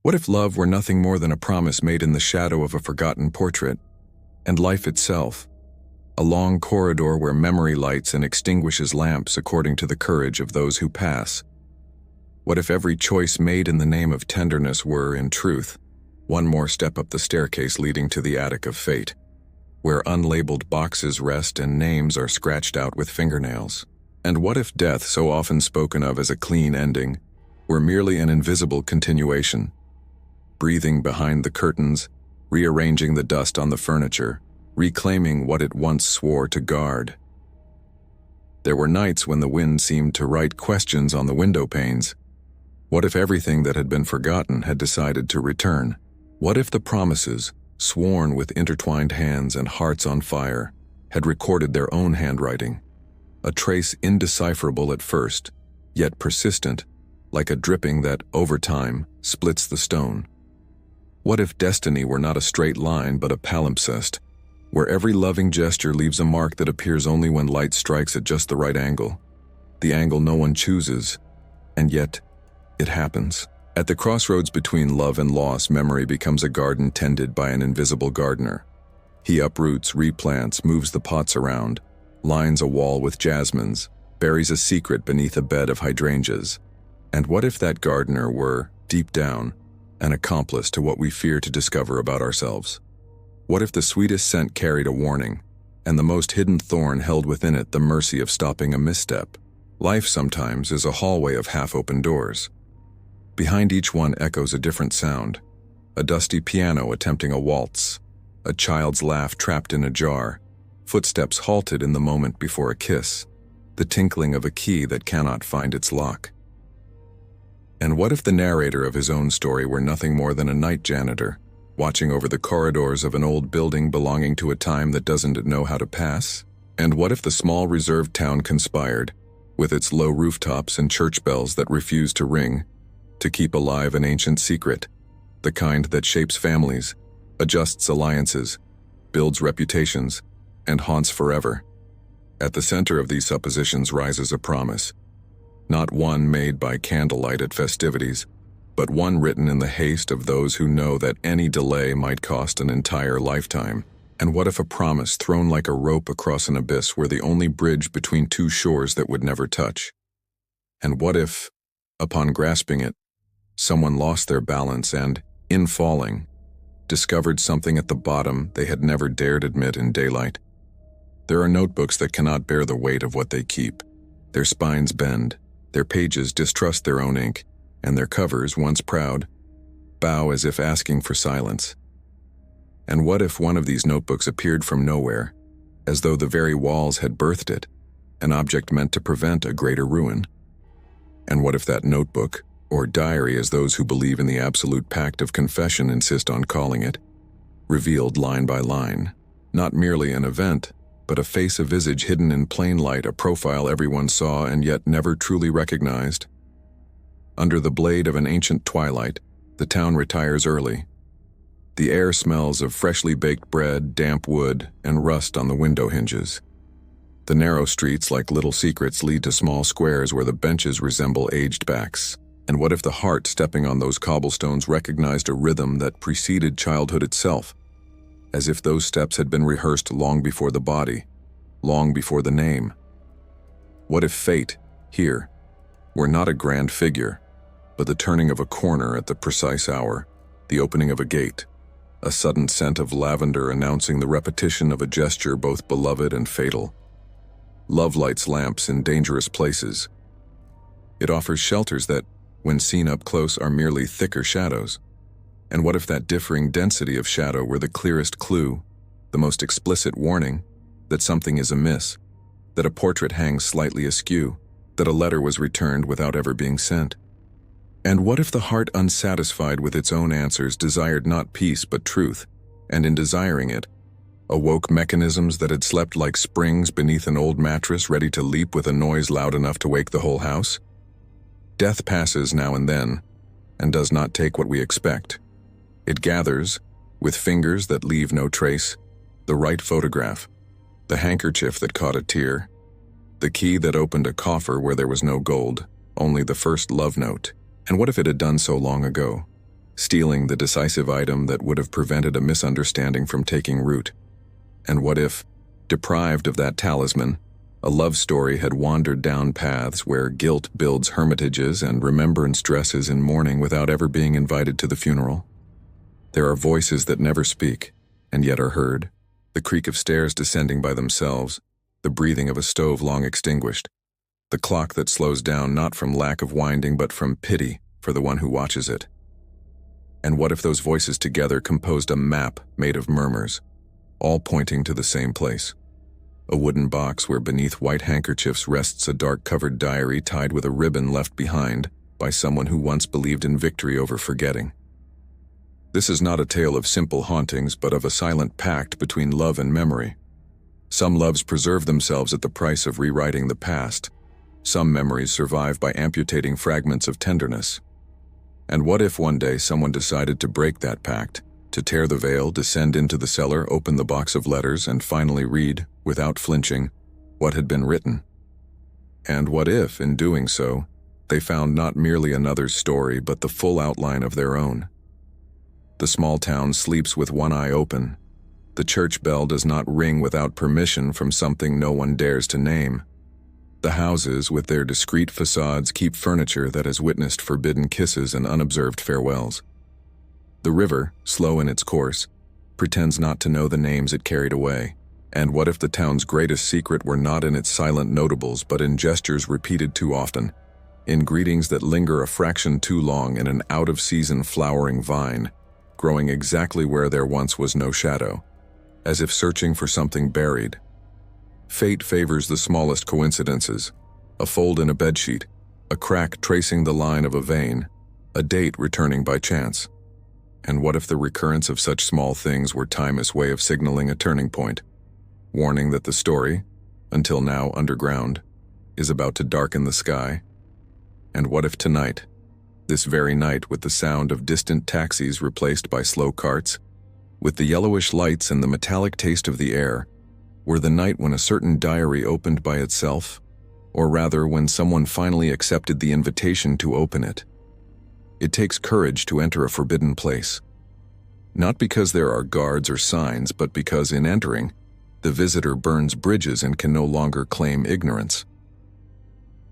What if love were nothing more than a promise made in the shadow of a forgotten portrait, and life itself, a long corridor where memory lights and extinguishes lamps according to the courage of those who pass? What if every choice made in the name of tenderness were, in truth, one more step up the staircase leading to the attic of fate, where unlabeled boxes rest and names are scratched out with fingernails? And what if death, so often spoken of as a clean ending, were merely an invisible continuation, breathing behind the curtains, rearranging the dust on the furniture, reclaiming what it once swore to guard? There were nights when the wind seemed to write questions on the window panes. What if everything that had been forgotten had decided to return? What if the promises, sworn with intertwined hands and hearts on fire, had recorded their own handwriting? A trace indecipherable at first, yet persistent, like a dripping that, over time, splits the stone. What if destiny were not a straight line but a palimpsest, where every loving gesture leaves a mark that appears only when light strikes at just the right angle, the angle no one chooses, and yet it happens? At the crossroads between love and loss, memory becomes a garden tended by an invisible gardener. He uproots, replants, moves the pots around, lines a wall with jasmines, buries a secret beneath a bed of hydrangeas. And what if that gardener were, deep down, an accomplice to what we fear to discover about ourselves? What if the sweetest scent carried a warning, and the most hidden thorn held within it the mercy of stopping a misstep? Life sometimes is a hallway of half-open doors. Behind each one echoes a different sound: a dusty piano attempting a waltz, a child's laugh trapped in a jar, footsteps halted in the moment before a kiss, the tinkling of a key that cannot find its lock. And what if the narrator of his own story were nothing more than a night janitor, watching over the corridors of an old building belonging to a time that doesn't know how to pass? And what if the small reserved town conspired, with its low rooftops and church bells that refuse to ring, to keep alive an ancient secret, the kind that shapes families, adjusts alliances, builds reputations, and haunts forever? At the center of these suppositions rises a promise, not one made by candlelight at festivities, but one written in the haste of those who know that any delay might cost an entire lifetime. And what if a promise thrown like a rope across an abyss were the only bridge between two shores that would never touch? And what if, upon grasping it, someone lost their balance and, in falling, discovered something at the bottom they had never dared admit in daylight? There are notebooks that cannot bear the weight of what they keep. Their spines bend, their pages distrust their own ink, and their covers, once proud, bow as if asking for silence. And what if one of these notebooks appeared from nowhere, as though the very walls had birthed it, an object meant to prevent a greater ruin? And what if that notebook, or diary as those who believe in the absolute pact of confession insist on calling it, revealed line by line, not merely an event, but a face, a visage hidden in plain light, a profile everyone saw and yet never truly recognized? Under the blade of an ancient twilight, the town retires early. The air smells of freshly baked bread, damp wood, and rust on the window hinges. The narrow streets, like little secrets, lead to small squares where the benches resemble aged backs. And what if the heart stepping on those cobblestones recognized a rhythm that preceded childhood itself, as if those steps had been rehearsed long before the body, long before the name? What if fate, here, were not a grand figure, but the turning of a corner at the precise hour, the opening of a gate, a sudden scent of lavender announcing the repetition of a gesture both beloved and fatal? Love lights lamps in dangerous places. It offers shelters that, when seen up close, are merely thicker shadows. And what if that differing density of shadow were the clearest clue, the most explicit warning, that something is amiss, that a portrait hangs slightly askew, that a letter was returned without ever being sent? And what if the heart, unsatisfied with its own answers, desired not peace but truth, and in desiring it, awoke mechanisms that had slept like springs beneath an old mattress, ready to leap with a noise loud enough to wake the whole house? Death passes now and then, and does not take what we expect. It gathers, with fingers that leave no trace, the right photograph, the handkerchief that caught a tear, the key that opened a coffer where there was no gold, only the first love note. And what if it had done so long ago, stealing the decisive item that would have prevented a misunderstanding from taking root? And what if, deprived of that talisman, a love story had wandered down paths where guilt builds hermitages and remembrance dresses in mourning without ever being invited to the funeral? There are voices that never speak, and yet are heard, the creak of stairs descending by themselves, the breathing of a stove long extinguished, the clock that slows down not from lack of winding but from pity for the one who watches it. And what if those voices together composed a map made of murmurs, all pointing to the same place? A wooden box where beneath white handkerchiefs rests a dark-covered diary tied with a ribbon left behind by someone who once believed in victory over forgetting. This is not a tale of simple hauntings, but of a silent pact between love and memory. Some loves preserve themselves at the price of rewriting the past. Some memories survive by amputating fragments of tenderness. And what if one day someone decided to break that pact, to tear the veil, descend into the cellar, open the box of letters, and finally read, without flinching, what had been written? And what if, in doing so, they found not merely another's story, but the full outline of their own? The small town sleeps with one eye open. The church bell does not ring without permission from something no one dares to name. The houses, with their discreet facades, keep furniture that has witnessed forbidden kisses and unobserved farewells. The river, slow in its course, pretends not to know the names it carried away. And what if the town's greatest secret were not in its silent notables, but in gestures repeated too often, in greetings that linger a fraction too long in an out-of-season flowering vine, growing exactly where there once was no shadow, as if searching for something buried? Fate favors the smallest coincidences: a fold in a bedsheet, a crack tracing the line of a vein, a date returning by chance. And what if the recurrence of such small things were time's way of signaling a turning point, warning that the story, until now underground, is about to darken the sky? And what if tonight, this very night, with the sound of distant taxis replaced by slow carts, with the yellowish lights and the metallic taste of the air, were the night when a certain diary opened by itself, or rather when someone finally accepted the invitation to open it? It takes courage to enter a forbidden place, not because there are guards or signs, but because in entering, the visitor burns bridges and can no longer claim ignorance.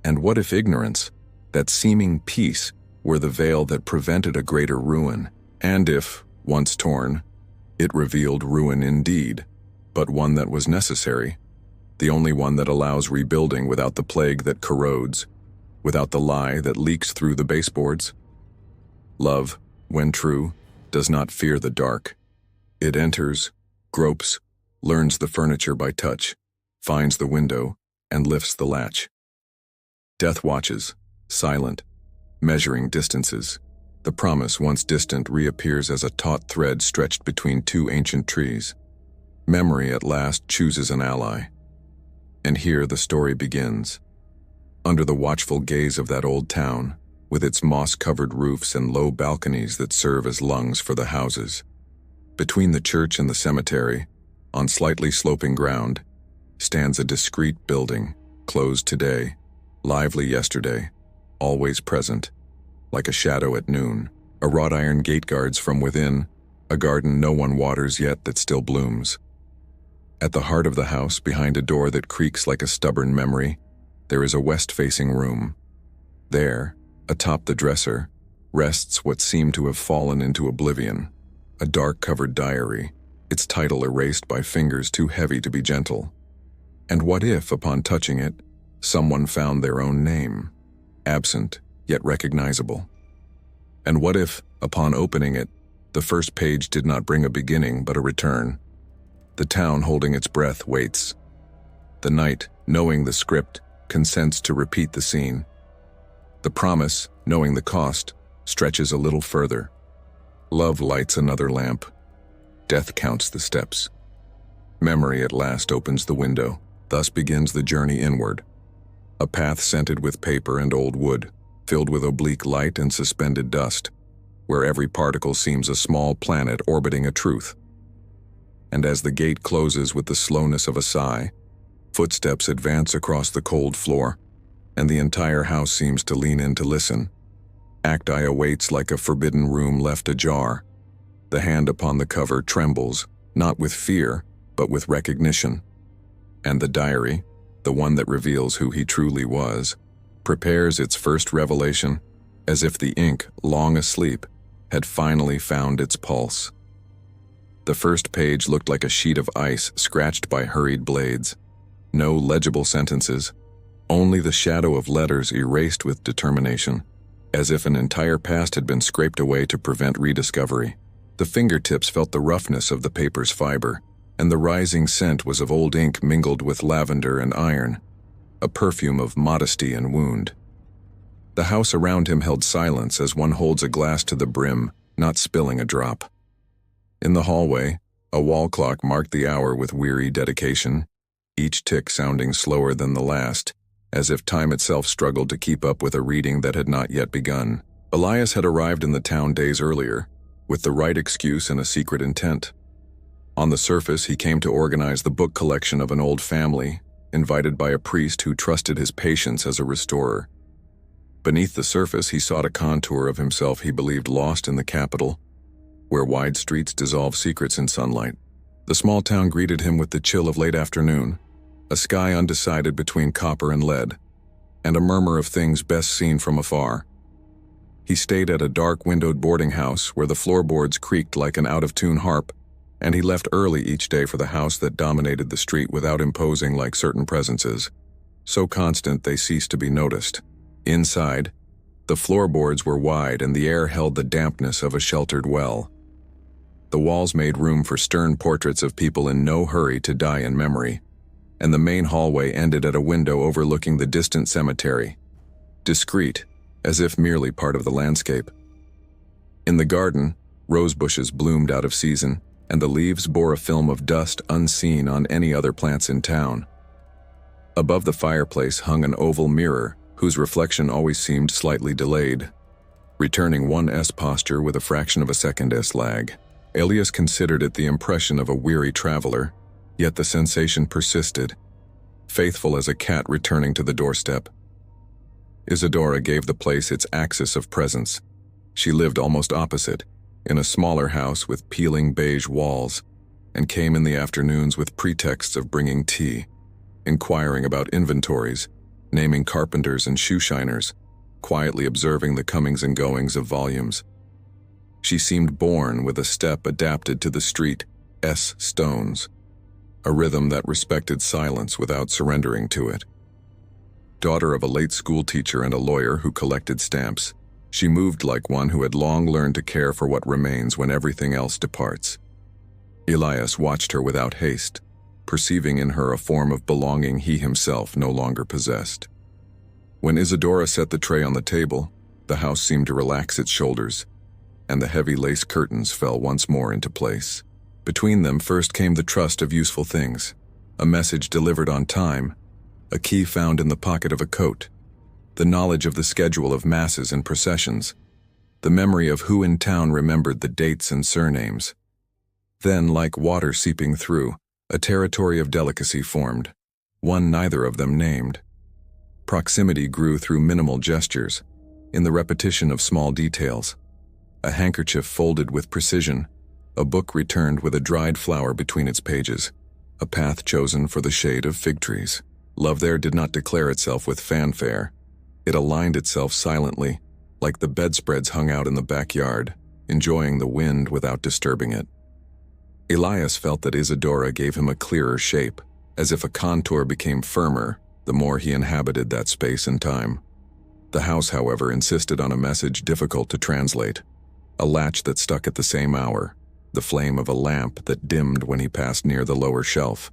And what if ignorance, that seeming peace, were the veil that prevented a greater ruin? And if, once torn, it revealed ruin indeed, but one that was necessary, the only one that allows rebuilding without the plague that corrodes, without the lie that leaks through the baseboards? Love, when true, does not fear the dark. It enters, gropes, learns the furniture by touch, finds the window, and lifts the latch. Death watches, silent, measuring distances. The promise, once distant, reappears as a taut thread stretched between two ancient trees. Memory at last chooses an ally. And here the story begins. Under the watchful gaze of that old town, with its moss-covered roofs and low balconies that serve as lungs for the houses. Between the church and the cemetery, on slightly sloping ground, stands a discreet building, closed today, lively yesterday, always present, like a shadow at noon. A wrought iron gate guards from within, a garden no one waters yet that still blooms. At the heart of the house, behind a door that creaks like a stubborn memory, there is a west-facing room. There, atop the dresser, rests what seemed to have fallen into oblivion, a dark-covered diary, its title erased by fingers too heavy to be gentle. And what if, upon touching it, someone found their own name, absent yet recognizable? And what if, upon opening it, the first page did not bring a beginning but a return? The town, holding its breath, waits. The night, knowing the script, consents to repeat the scene. The promise, knowing the cost, stretches a little further. Love lights another lamp. Death counts the steps. Memory at last opens the window. Thus begins the journey inward. A path scented with paper and old wood, filled with oblique light and suspended dust, where every particle seems a small planet orbiting a truth. And as the gate closes with the slowness of a sigh, footsteps advance across the cold floor, and the entire house seems to lean in to listen. Acti awaits like a forbidden room left ajar. The hand upon the cover trembles, not with fear, but with recognition. And the diary, the one that reveals who he truly was, prepares its first revelation, as if the ink, long asleep, had finally found its pulse. The first page looked like a sheet of ice scratched by hurried blades. No legible sentences, only the shadow of letters erased with determination, as if an entire past had been scraped away to prevent rediscovery. The fingertips felt the roughness of the paper's fiber, and the rising scent was of old ink mingled with lavender and iron, a perfume of modesty and wound. The house around him held silence as one holds a glass to the brim, not spilling a drop. In the hallway, a wall clock marked the hour with weary dedication, each tick sounding slower than the last, as if time itself struggled to keep up with a reading that had not yet begun. Elias had arrived in the town days earlier, with the right excuse and a secret intent. On the surface, he came to organize the book collection of an old family, invited by a priest who trusted his patience as a restorer. Beneath the surface, he sought a contour of himself he believed lost in the capital, where wide streets dissolve secrets in sunlight. The small town greeted him with the chill of late afternoon, a sky undecided between copper and lead, and a murmur of things best seen from afar. He stayed at a dark-windowed boarding house where the floorboards creaked like an out-of-tune harp, and he left early each day for the house that dominated the street without imposing like certain presences, so constant they ceased to be noticed. Inside, the floorboards were wide and the air held the dampness of a sheltered well. The walls made room for stern portraits of people in no hurry to die in memory, and the main hallway ended at a window overlooking the distant cemetery, discreet, as if merely part of the landscape. In the garden, rose bushes bloomed out of season, and the leaves bore a film of dust unseen on any other plants in town. Above the fireplace hung an oval mirror, whose reflection always seemed slightly delayed, returning one S posture with a fraction of a second S lag. Elias considered it the impression of a weary traveler, yet the sensation persisted, faithful as a cat returning to the doorstep. Isadora gave the place its axis of presence. She lived almost opposite, in a smaller house with peeling beige walls, and came in the afternoons with pretexts of bringing tea, inquiring about inventories, naming carpenters and shoe shiners, quietly observing the comings and goings of volumes. She seemed born with a step adapted to the street S stones, a rhythm that respected silence without surrendering to it. Daughter of a late school teacher and a lawyer who collected stamps, she moved like one who had long learned to care for what remains when everything else departs. Elias watched her without haste, perceiving in her a form of belonging he himself no longer possessed. When Isadora set the tray on the table, the house seemed to relax its shoulders, and the heavy lace curtains fell once more into place. Between them first came the trust of useful things, a message delivered on time, a key found in the pocket of a coat, the knowledge of the schedule of masses and processions, the memory of who in town remembered the dates and surnames. Then, like water seeping through, a territory of delicacy formed, one neither of them named. Proximity grew through minimal gestures, in the repetition of small details. A handkerchief folded with precision, a book returned with a dried flower between its pages, a path chosen for the shade of fig trees. Love there did not declare itself with fanfare. It aligned itself silently, like the bedspreads hung out in the backyard, enjoying the wind without disturbing it. Elias felt that Isadora gave him a clearer shape, as if a contour became firmer the more he inhabited that space and time. The house, however, insisted on a message difficult to translate, a latch that stuck at the same hour, the flame of a lamp that dimmed when he passed near the lower shelf,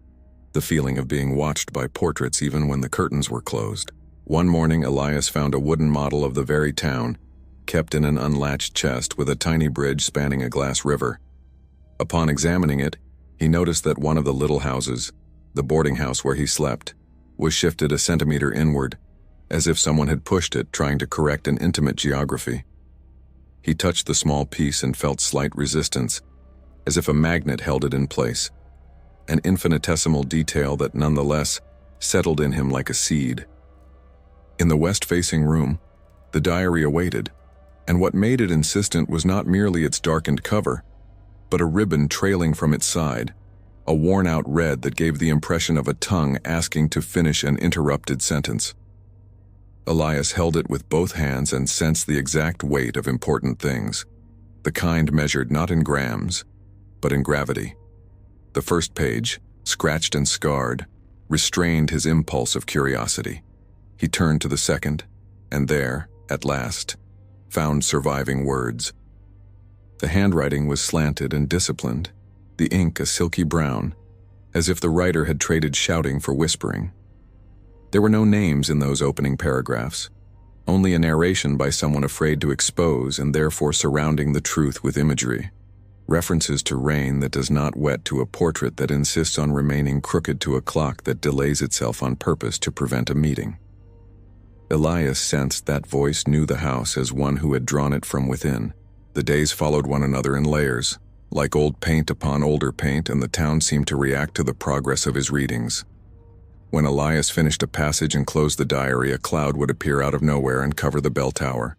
the feeling of being watched by portraits even when the curtains were closed. One morning, Elias found a wooden model of the very town, kept in an unlatched chest with a tiny bridge spanning a glass river. Upon examining it, he noticed that one of the little houses, the boarding house where he slept, was shifted a centimeter inward, as if someone had pushed it, trying to correct an intimate geography. He touched the small piece and felt slight resistance, as if a magnet held it in place, an infinitesimal detail that nonetheless settled in him like a seed. In the west-facing room, the diary awaited, And what made it insistent was not merely its darkened cover, but a ribbon trailing from its side, a worn-out red that gave the impression of a tongue asking to finish an interrupted sentence. Elias held it with both hands and sensed the exact weight of important things, the kind measured not in grams, but in gravity. The first page, scratched and scarred, restrained his impulse of curiosity. He turned to the second, and there, at last, found surviving words. The handwriting was slanted and disciplined, the ink a silky brown, as if the writer had traded shouting for whispering. There were no names in those opening paragraphs, only a narration by someone afraid to expose and therefore surrounding the truth with imagery. References to rain that does not wet to a portrait that insists on remaining crooked to a clock that delays itself on purpose to prevent a meeting. Elias sensed that voice knew the house as one who had drawn it from within. The days followed one another in layers, like old paint upon older paint, and the town seemed to react to the progress of his readings. When Elias finished a passage and closed the diary, a cloud would appear out of nowhere and cover the bell tower.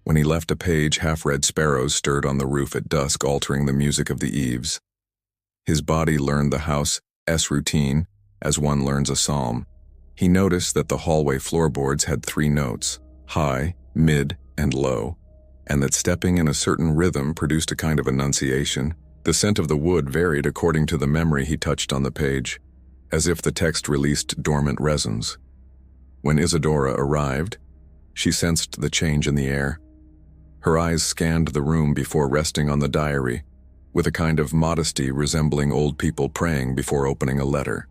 When he left a page, half-read sparrows stirred on the roof at dusk, altering the music of the eaves. His body learned the house's routine, as one learns a psalm. He noticed that the hallway floorboards had 3 notes, high, mid, and low, and that stepping in a certain rhythm produced a kind of enunciation. The scent of the wood varied according to the memory he touched on the page, as if the text released dormant resins. When Isadora arrived, she sensed the change in the air. Her eyes scanned the room before resting on the diary, with a kind of modesty resembling old people praying before opening a letter.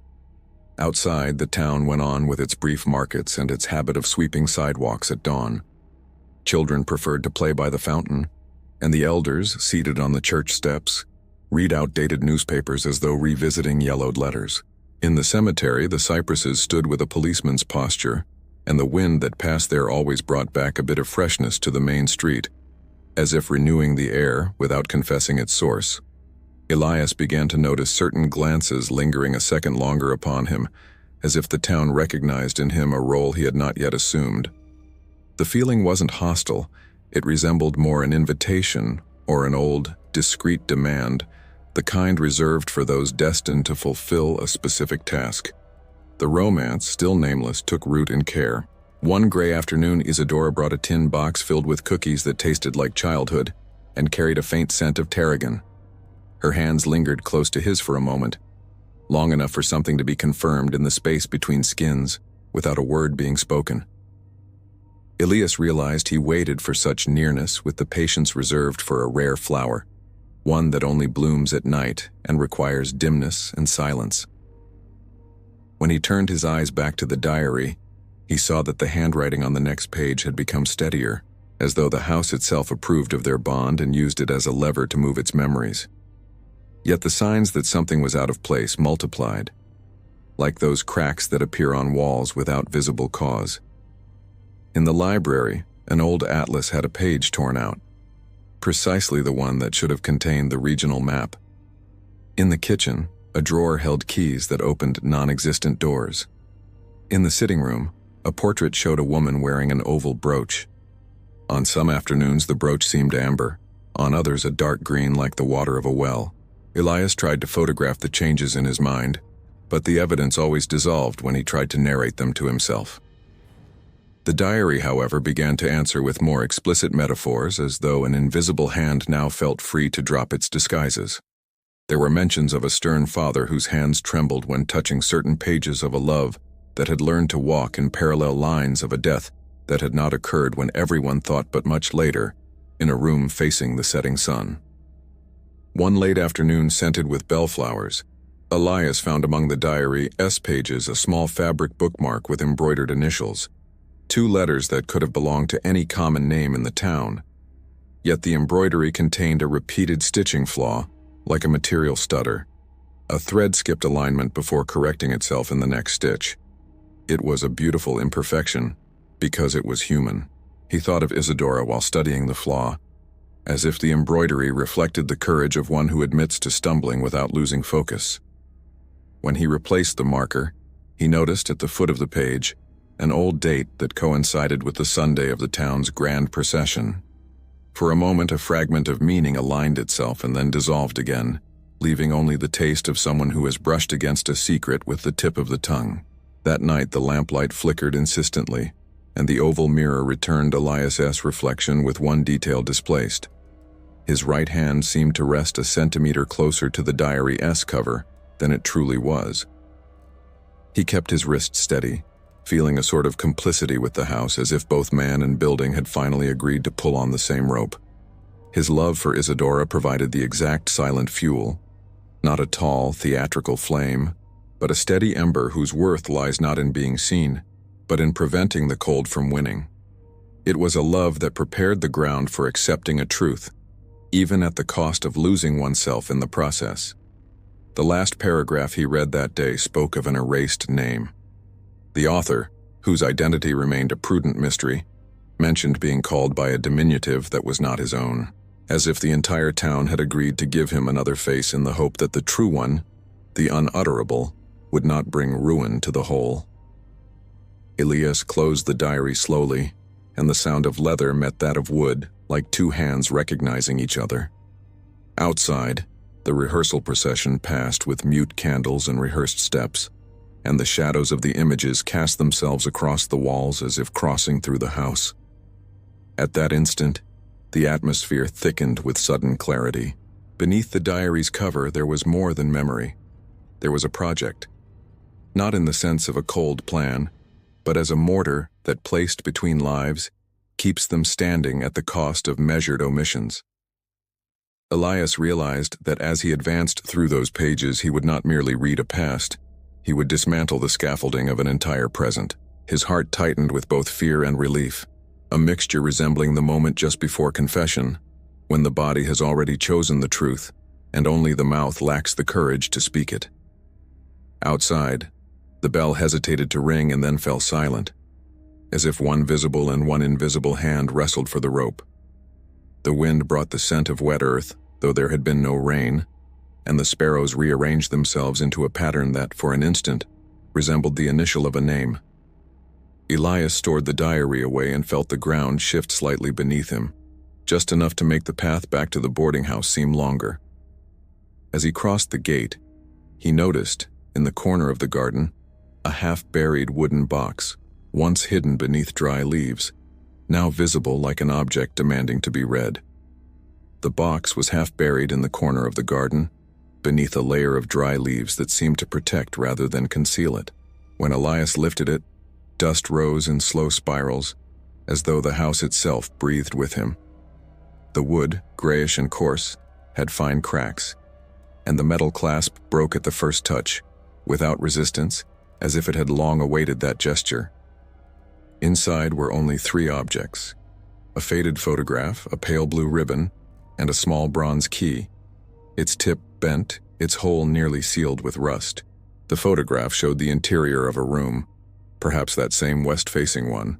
Outside, the town went on with its brief markets and its habit of sweeping sidewalks at dawn. Children preferred to play by the fountain, and the elders, seated on the church steps, read outdated newspapers as though revisiting yellowed letters. In the cemetery, the cypresses stood with a policeman's posture, and the wind that passed there always brought back a bit of freshness to the main street, as if renewing the air without confessing its source. Elias began to notice certain glances lingering a second longer upon him, as if the town recognized in him a role he had not yet assumed. The feeling wasn't hostile, it resembled more an invitation or an old, discreet demand, the kind reserved for those destined to fulfill a specific task. The romance, still nameless, took root in care. One gray afternoon, Isadora brought a tin box filled with cookies that tasted like childhood and carried a faint scent of tarragon. Her hands lingered close to his for a moment, long enough for something to be confirmed in the space between skins, without a word being spoken. Elias realized he waited for such nearness with the patience reserved for a rare flower, one that only blooms at night and requires dimness and silence. When he turned his eyes back to the diary, he saw that the handwriting on the next page had become steadier, as though the house itself approved of their bond and used it as a lever to move its memories. Yet the signs that something was out of place multiplied, like those cracks that appear on walls without visible cause. In the library, an old atlas had a page torn out, precisely the one that should have contained the regional map. In the kitchen, a drawer held keys that opened non-existent doors. In the sitting room, a portrait showed a woman wearing an oval brooch. On some afternoons, the brooch seemed amber, on others a dark green like the water of a well. Elias tried to photograph the changes in his mind, but the evidence always dissolved when he tried to narrate them to himself. The diary, however, began to answer with more explicit metaphors, as though an invisible hand now felt free to drop its disguises. There were mentions of a stern father whose hands trembled when touching certain pages of a love that had learned to walk in parallel lines, of a death that had not occurred when everyone thought but much later, in a room facing the setting sun. One late afternoon, scented with bellflowers, Elias found among the diary's pages a small fabric bookmark with embroidered initials, 2 letters that could have belonged to any common name in the town. Yet the embroidery contained a repeated stitching flaw, like a material stutter. A thread skipped alignment before correcting itself in the next stitch. It was a beautiful imperfection, because it was human. He thought of Isadora while studying the flaw, as if the embroidery reflected the courage of one who admits to stumbling without losing focus. When he replaced the marker, he noticed at the foot of the page an old date that coincided with the Sunday of the town's grand procession. For a moment, a fragment of meaning aligned itself and then dissolved again, leaving only the taste of someone who has brushed against a secret with the tip of the tongue. That night, the lamplight flickered insistently, and the oval mirror returned Elias's reflection with one detail displaced. His right hand seemed to rest a centimeter closer to the diary's cover than it truly was. He kept his wrist steady, feeling a sort of complicity with the house, as if both man and building had finally agreed to pull on the same rope. His love for Isadora provided the exact silent fuel, not a tall, theatrical flame, but a steady ember whose worth lies not in being seen, but in preventing the cold from winning. It was a love that prepared the ground for accepting a truth, even at the cost of losing oneself in the process. The last paragraph he read that day spoke of an erased name. The author, whose identity remained a prudent mystery, mentioned being called by a diminutive that was not his own, as if the entire town had agreed to give him another face in the hope that the true one, the unutterable, would not bring ruin to the whole. Elias closed the diary slowly, and the sound of leather met that of wood, like two hands recognizing each other. Outside, the rehearsal procession passed with mute candles and rehearsed steps, and the shadows of the images cast themselves across the walls as if crossing through the house. At that instant, the atmosphere thickened with sudden clarity. Beneath the diary's cover, there was more than memory. There was a project. Not in the sense of a cold plan, but as a mortar that, placed between lives, keeps them standing at the cost of measured omissions. Elias realized that as he advanced through those pages, he would not merely read a past, he would dismantle the scaffolding of an entire present. His heart tightened with both fear and relief, a mixture resembling the moment just before confession, when the body has already chosen the truth, and only the mouth lacks the courage to speak it. Outside, the bell hesitated to ring and then fell silent, as if one visible and one invisible hand wrestled for the rope. The wind brought the scent of wet earth, though there had been no rain, and the sparrows rearranged themselves into a pattern that, for an instant, resembled the initial of a name. Elias stored the diary away and felt the ground shift slightly beneath him, just enough to make the path back to the boarding house seem longer. As he crossed the gate, he noticed, in the corner of the garden, a half-buried wooden box, once hidden beneath dry leaves, now visible like an object demanding to be read. The box was half buried in the corner of the garden, beneath a layer of dry leaves that seemed to protect rather than conceal it. When Elias lifted it, dust rose in slow spirals, as though the house itself breathed with him. The wood, grayish and coarse, had fine cracks, and the metal clasp broke at the first touch, without resistance, as if it had long awaited that gesture. Inside were only 3 objects: a faded photograph, a pale blue ribbon, and a small bronze key, its tip bent, its hole nearly sealed with rust. The photograph showed the interior of a room, perhaps that same west-facing one,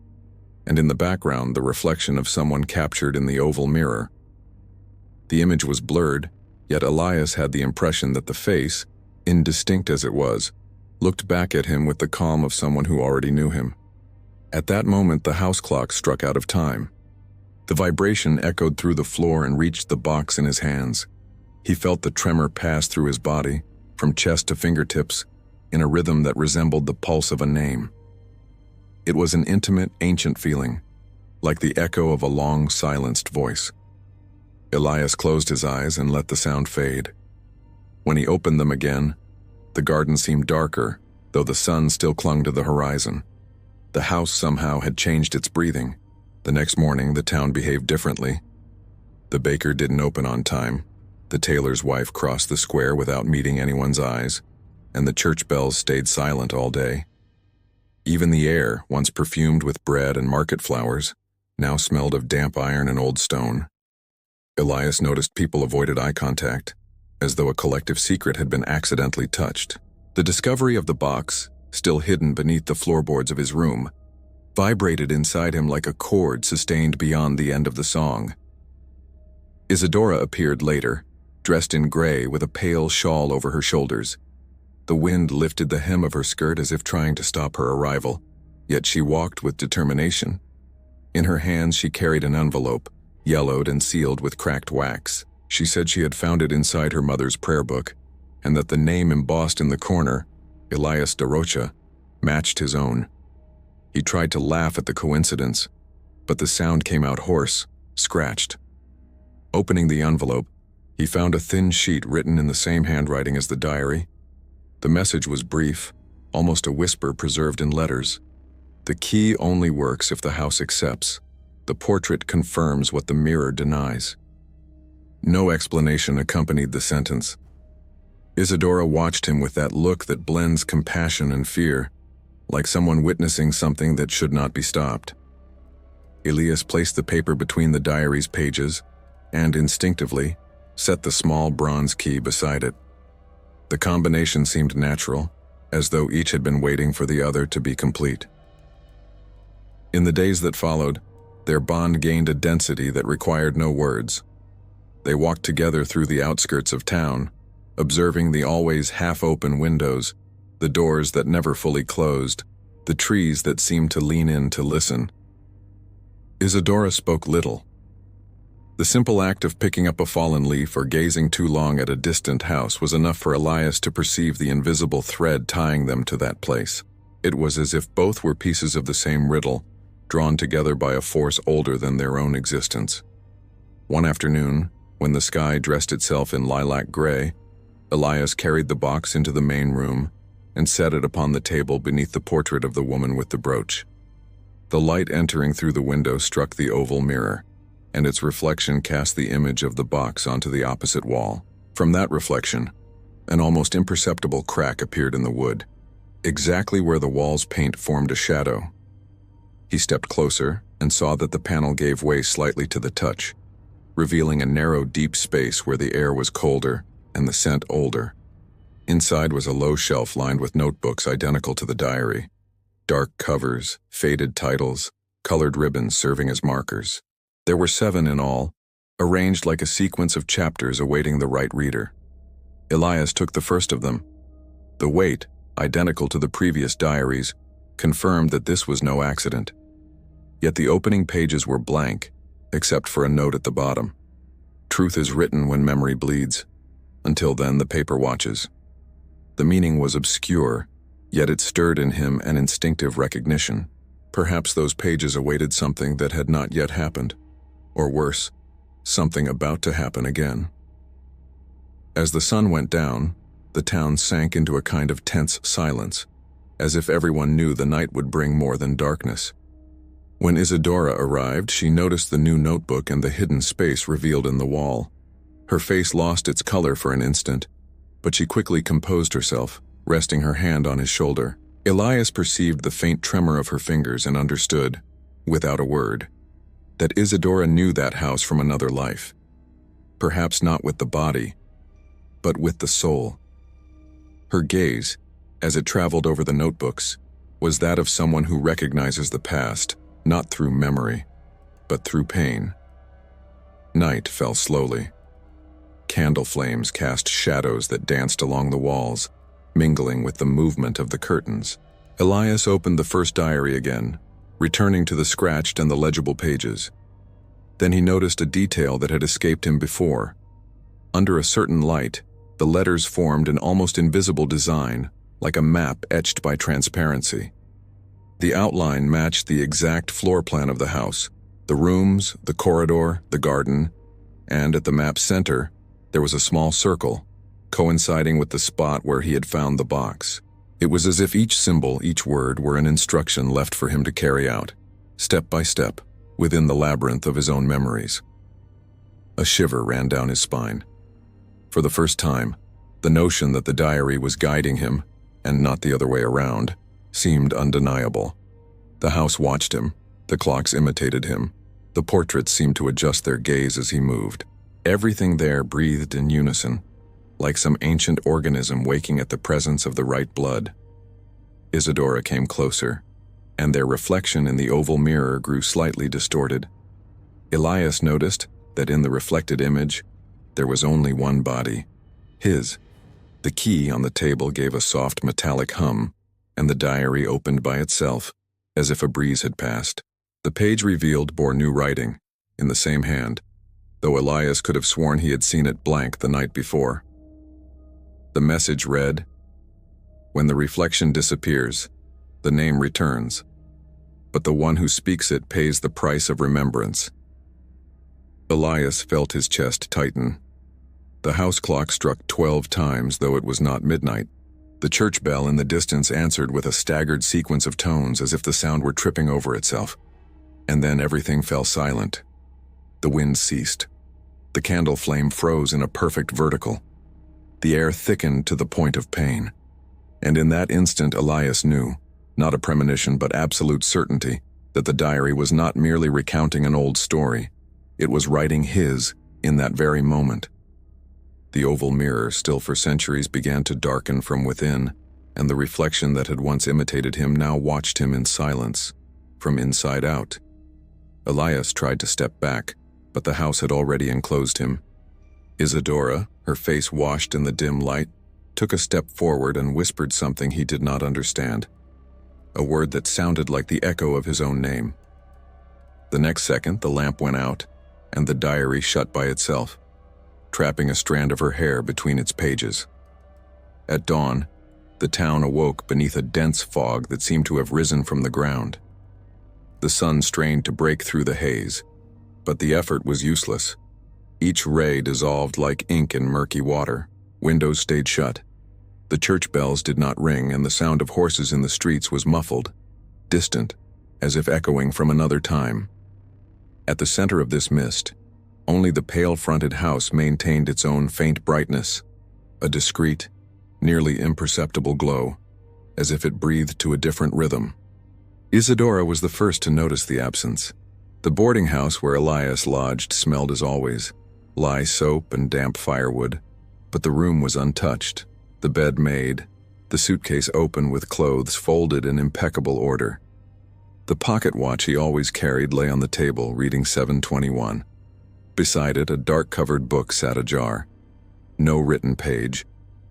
and in the background the reflection of someone captured in the oval mirror. The image was blurred, yet Elias had the impression that the face, indistinct as it was, looked back at him with the calm of someone who already knew him. At that moment, the house clock struck out of time. The vibration echoed through the floor and reached the box in his hands. He felt the tremor pass through his body, from chest to fingertips, in a rhythm that resembled the pulse of a name. It was an intimate, ancient feeling, like the echo of a long, silenced voice. Elias closed his eyes and let the sound fade. When he opened them again, the garden seemed darker, though the sun still clung to the horizon. The house somehow had changed its breathing. The next morning, the town behaved differently. The baker didn't open on time, the tailor's wife crossed the square without meeting anyone's eyes, and the church bells stayed silent all day. Even the air, once perfumed with bread and market flowers, now smelled of damp iron and old stone. Elias noticed people avoided eye contact, as though a collective secret had been accidentally touched. The discovery of the box, still hidden beneath the floorboards of his room, vibrated inside him like a chord sustained beyond the end of the song. Isadora appeared later, dressed in gray with a pale shawl over her shoulders. The wind lifted the hem of her skirt as if trying to stop her arrival, yet she walked with determination. In her hands she carried an envelope, yellowed and sealed with cracked wax. She said she had found it inside her mother's prayer book, and that the name embossed in the corner, Elias de Rocha, matched his own. He tried to laugh at the coincidence, but the sound came out hoarse, scratched. Opening the envelope, he found a thin sheet written in the same handwriting as the diary. The message was brief, almost a whisper preserved in letters. The key only works if the house accepts. The portrait confirms what the mirror denies. No explanation accompanied the sentence. Isadora watched him with that look that blends compassion and fear, like someone witnessing something that should not be stopped. Elias placed the paper between the diary's pages and, instinctively, set the small bronze key beside it. The combination seemed natural, as though each had been waiting for the other to be complete. In the days that followed, their bond gained a density that required no words. They walked together through the outskirts of town, observing the always half-open windows, the doors that never fully closed, the trees that seemed to lean in to listen. Isadora spoke little. The simple act of picking up a fallen leaf or gazing too long at a distant house was enough for Elias to perceive the invisible thread tying them to that place. It was as if both were pieces of the same riddle, drawn together by a force older than their own existence. One afternoon, when the sky dressed itself in lilac gray, Elias carried the box into the main room and set it upon the table beneath the portrait of the woman with the brooch. The light entering through the window struck the oval mirror, and its reflection cast the image of the box onto the opposite wall. From that reflection, an almost imperceptible crack appeared in the wood, exactly where the wall's paint formed a shadow. He stepped closer and saw that the panel gave way slightly to the touch, revealing a narrow, deep space where the air was colder and the scent older. Inside was a low shelf lined with notebooks identical to the diary. Dark covers, faded titles, colored ribbons serving as markers. There were 7 in all, arranged like a sequence of chapters awaiting the right reader. Elias took the first of them. The weight, identical to the previous diaries, confirmed that this was no accident. Yet the opening pages were blank, except for a note at the bottom. Truth is written when memory bleeds. Until then, the paper watches. The meaning was obscure, yet it stirred in him an instinctive recognition. Perhaps those pages awaited something that had not yet happened. Or worse, something about to happen again. As the sun went down, the town sank into a kind of tense silence, as if everyone knew the night would bring more than darkness. When Isadora arrived, she noticed the new notebook and the hidden space revealed in the wall. Her face lost its color for an instant, but she quickly composed herself, resting her hand on his shoulder. Elias perceived the faint tremor of her fingers and understood, without a word, that Isadora knew that house from another life. Perhaps not with the body, but with the soul. Her gaze, as it traveled over the notebooks, was that of someone who recognizes the past, not through memory, but through pain. Night fell slowly. Candle flames cast shadows that danced along the walls, mingling with the movement of the curtains. Elias opened the first diary again, returning to the scratched and the legible pages. Then he noticed a detail that had escaped him before. Under a certain light, the letters formed an almost invisible design, like a map etched by transparency. The outline matched the exact floor plan of the house, the rooms, the corridor, the garden, and at the map's center, there was a small circle, coinciding with the spot where he had found the box. It was as if each symbol, each word, were an instruction left for him to carry out, step by step, within the labyrinth of his own memories. A shiver ran down his spine. For the first time, the notion that the diary was guiding him, and not the other way around, seemed undeniable. The house watched him, the clocks imitated him, the portraits seemed to adjust their gaze as he moved. Everything there breathed in unison, like some ancient organism waking at the presence of the right blood. Isadora came closer, and their reflection in the oval mirror grew slightly distorted. Elias noticed that in the reflected image, there was only one body, his. The key on the table gave a soft metallic hum, and the diary opened by itself, as if a breeze had passed. The page revealed bore new writing, in the same hand, though Elias could have sworn he had seen it blank the night before. The message read, "When the reflection disappears, the name returns, but the one who speaks it pays the price of remembrance." Elias felt his chest tighten. The house clock struck 12 times, though it was not midnight. The church bell in the distance answered with a staggered sequence of tones as if the sound were tripping over itself. And then everything fell silent. The wind ceased. The candle flame froze in a perfect vertical. The air thickened to the point of pain. And in that instant Elias knew, not a premonition but absolute certainty, that the diary was not merely recounting an old story. It was writing his in that very moment. The oval mirror, still for centuries, began to darken from within, and the reflection that had once imitated him now watched him in silence, from inside out. Elias tried to step back, but the house had already enclosed him. Isadora, her face washed in the dim light, took a step forward and whispered something he did not understand, a word that sounded like the echo of his own name. The next second, the lamp went out, and the diary shut by itself, trapping a strand of her hair between its pages. At dawn, the town awoke beneath a dense fog that seemed to have risen from the ground. The sun strained to break through the haze, but the effort was useless. Each ray dissolved like ink in murky water. Windows stayed shut. The church bells did not ring, and the sound of horses in the streets was muffled, distant, as if echoing from another time. At the center of this mist, only the pale-fronted house maintained its own faint brightness, a discreet, nearly imperceptible glow, as if it breathed to a different rhythm. Isadora was the first to notice the absence. The boarding house where Elias lodged smelled as always, lye soap and damp firewood, but the room was untouched, the bed made, the suitcase open with clothes folded in impeccable order. The pocket watch he always carried lay on the table, reading 7:21. Beside it, a dark-covered book sat ajar. No written page,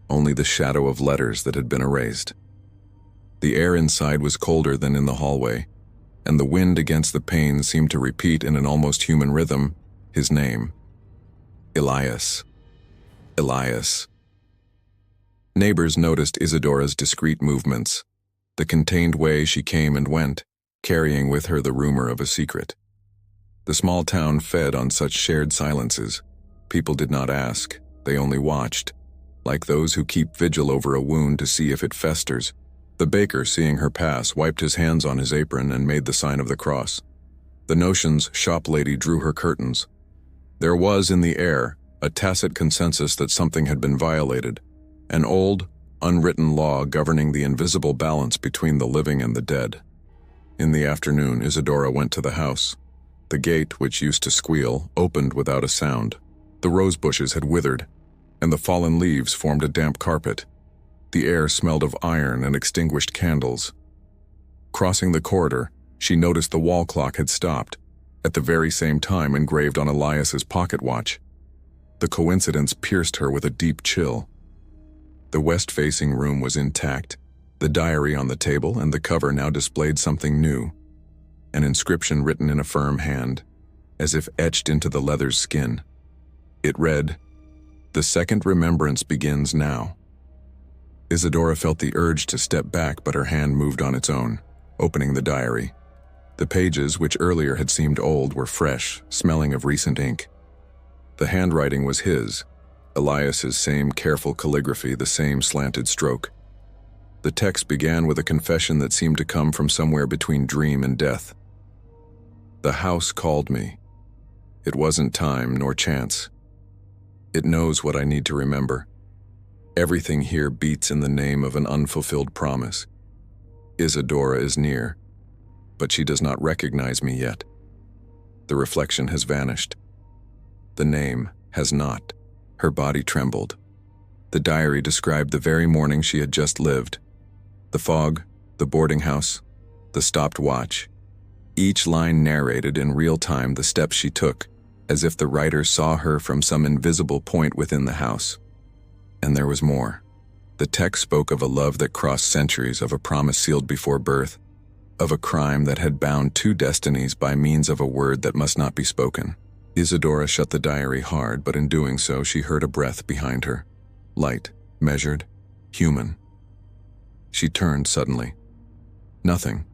only the shadow of letters that had been erased. The air inside was colder than in the hallway, and the wind against the pane seemed to repeat in an almost human rhythm his name. Elias. Elias. Neighbors noticed Isadora's discreet movements, the contained way she came and went, carrying with her the rumor of a secret. The small town fed on such shared silences. People did not ask, they only watched, like those who keep vigil over a wound to see if it festers. The baker, seeing her pass, wiped his hands on his apron and made the sign of the cross. The Notions shop lady drew her curtains. There was in the air a tacit consensus that something had been violated, an old, unwritten law governing the invisible balance between the living and the dead. In the afternoon, Isadora went to the house. The gate, which used to squeal, opened without a sound. The rose bushes had withered, and the fallen leaves formed a damp carpet. The air smelled of iron and extinguished candles. Crossing the corridor, she noticed the wall clock had stopped, at the very same time engraved on Elias's pocket watch. The coincidence pierced her with a deep chill. The west-facing room was intact, the diary on the table, and the cover now displayed something new. An inscription written in a firm hand, as if etched into the leather's skin. It read, "The second remembrance begins now." Isadora felt the urge to step back, but her hand moved on its own, opening the diary. The pages, which earlier had seemed old, were fresh, smelling of recent ink. The handwriting was his, Elias's same careful calligraphy, the same slanted stroke. The text began with a confession that seemed to come from somewhere between dream and death. "The house called me. It wasn't time nor chance. It knows what I need to remember. Everything here beats in the name of an unfulfilled promise. Isadora is near, but she does not recognize me yet. The reflection has vanished. The name has not." Her body trembled. The diary described the very morning she had just lived. The fog, the boarding house, the stopped watch. Each line narrated in real time the steps she took, as if the writer saw her from some invisible point within the house. And there was more. The text spoke of a love that crossed centuries, of a promise sealed before birth, of a crime that had bound two destinies by means of a word that must not be spoken. Isadora shut the diary hard, but in doing so she heard a breath behind her. Light, measured, human. She turned suddenly. Nothing.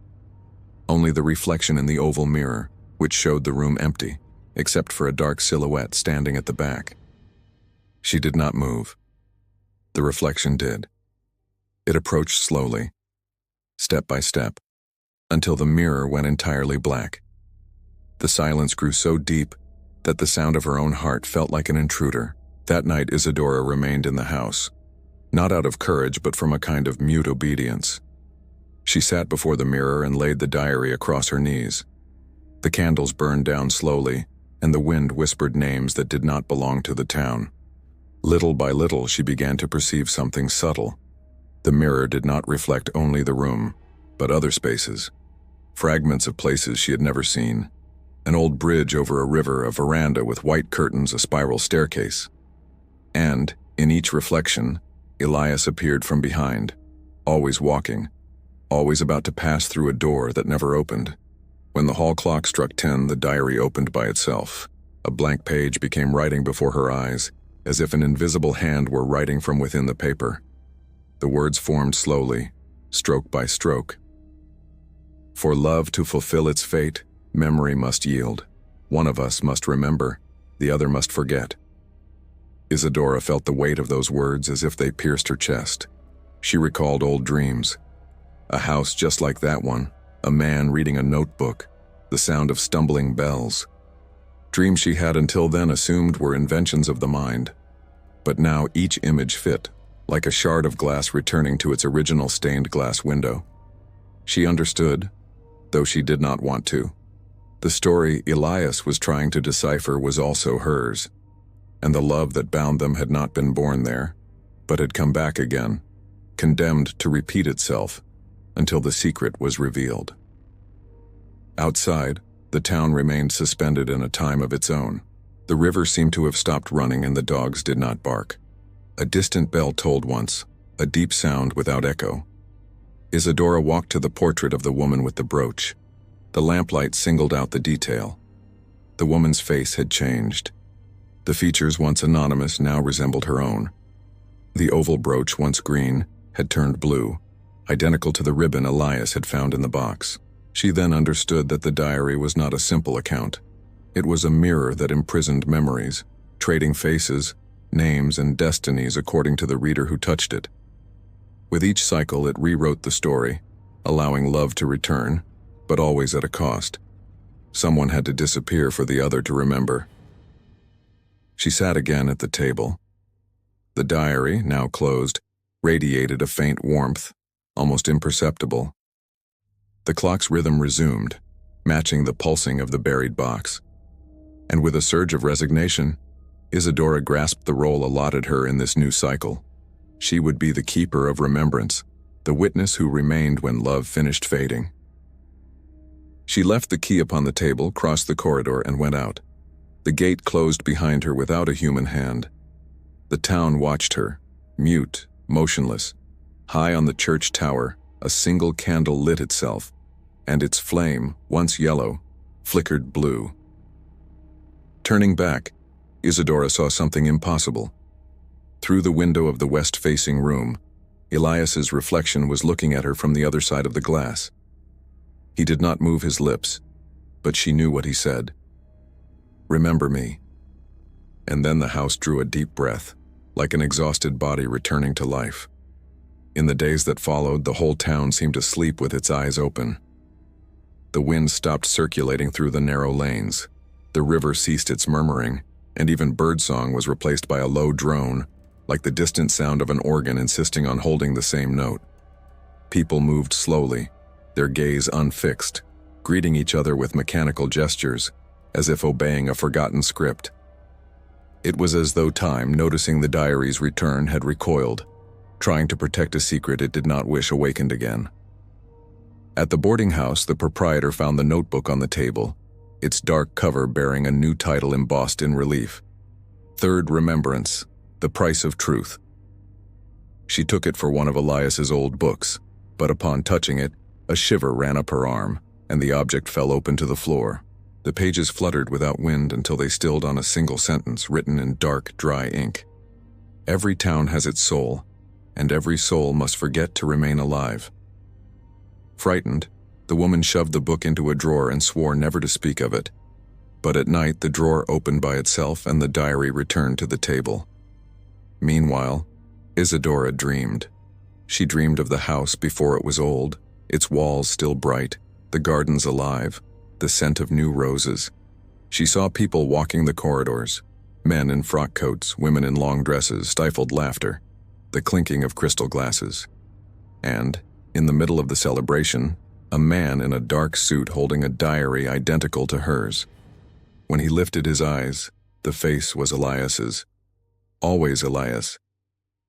Only the reflection in the oval mirror, which showed the room empty, except for a dark silhouette standing at the back. She did not move. The reflection did. It approached slowly, step by step, until the mirror went entirely black. The silence grew so deep that the sound of her own heart felt like an intruder. That night Isadora remained in the house, not out of courage but from a kind of mute obedience. She sat before the mirror and laid the diary across her knees. The candles burned down slowly, and the wind whispered names that did not belong to the town. Little by little she began to perceive something subtle. The mirror did not reflect only the room, but other spaces, fragments of places she had never seen. An old bridge over a river, a veranda with white curtains, a spiral staircase. And, in each reflection, Elias appeared from behind, always walking, always about to pass through a door that never opened. When the hall clock struck 10, the diary opened by itself. A blank page became writing before her eyes, as if an invisible hand were writing from within the paper. The words formed slowly, stroke by stroke. For love to fulfill its fate, memory must yield. One of us must remember, the other must forget. Isadora felt the weight of those words as if they pierced her chest. She recalled old dreams. A house just like that one, a man reading a notebook, the sound of stumbling bells. Dreams she had until then assumed were inventions of the mind. But now each image fit, like a shard of glass returning to its original stained glass window. She understood, though she did not want to. The story Elias was trying to decipher was also hers, and the love that bound them had not been born there, but had come back again, condemned to repeat itself until the secret was revealed. Outside, the town remained suspended in a time of its own. The river seemed to have stopped running and the dogs did not bark. A distant bell tolled once, a deep sound without echo. Isadora walked to the portrait of the woman with the brooch. The lamplight singled out the detail. The woman's face had changed. The features once anonymous now resembled her own. The oval brooch, once green, had turned blue, identical to the ribbon Elias had found in the box. She then understood that the diary was not a simple account. It was a mirror that imprisoned memories, trading faces, names, and destinies according to the reader who touched it. With each cycle, it rewrote the story, allowing love to return, but always at a cost. Someone had to disappear for the other to remember. She sat again at the table. The diary, now closed, radiated a faint warmth, almost imperceptible. The clock's rhythm resumed, matching the pulsing of the buried box. And with a surge of resignation, Isadora grasped the role allotted her in this new cycle. She would be the keeper of remembrance, the witness who remained when love finished fading. She left the key upon the table, crossed the corridor, and went out. The gate closed behind her without a human hand. The town watched her, mute, motionless. High on the church tower, a single candle lit itself, and its flame, once yellow, flickered blue. Turning back, Isadora saw something impossible. Through the window of the west-facing room, Elias's reflection was looking at her from the other side of the glass. He did not move his lips, but she knew what he said. "Remember me." And then the house drew a deep breath, like an exhausted body returning to life. In the days that followed, the whole town seemed to sleep with its eyes open. The wind stopped circulating through the narrow lanes. The river ceased its murmuring, and even birdsong was replaced by a low drone, like the distant sound of an organ insisting on holding the same note. People moved slowly, their gaze unfixed, greeting each other with mechanical gestures, as if obeying a forgotten script. It was as though time, noticing the diary's return, had recoiled, trying to protect a secret it did not wish awakened again. At the boarding house, the proprietor found the notebook on the table, its dark cover bearing a new title embossed in relief: Third Remembrance, The Price of Truth. She took it for one of Elias's old books, but upon touching it, A shiver ran up her arm, and the object fell open to the floor. The pages fluttered without wind until they stilled on a single sentence written in dark, dry ink. Every town has its soul, and every soul must forget to remain alive. Frightened, the woman shoved the book into a drawer and swore never to speak of it. But at night the drawer opened by itself and the diary returned to the table. Meanwhile, Isadora dreamed. She dreamed of the house before it was old, its walls still bright, the gardens alive, the scent of new roses. She saw people walking the corridors, men in frock coats, women in long dresses, stifled laughter, the clinking of crystal glasses. And, in the middle of the celebration, a man in a dark suit holding a diary identical to hers. When he lifted his eyes, the face was Elias's. Always Elias.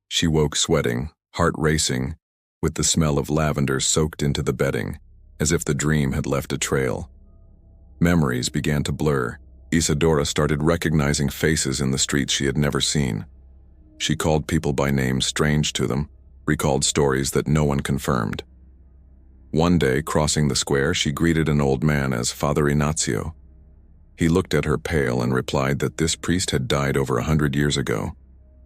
She woke sweating, heart racing, with the smell of lavender soaked into the bedding, as if the dream had left a trail. Memories began to blur. Isadora started recognizing faces in the streets she had never seen. She called people by names strange to them, recalled stories that no one confirmed. One day, crossing the square, she greeted an old man as Father Ignazio. He looked at her pale and replied that this priest had died over 100 years ago,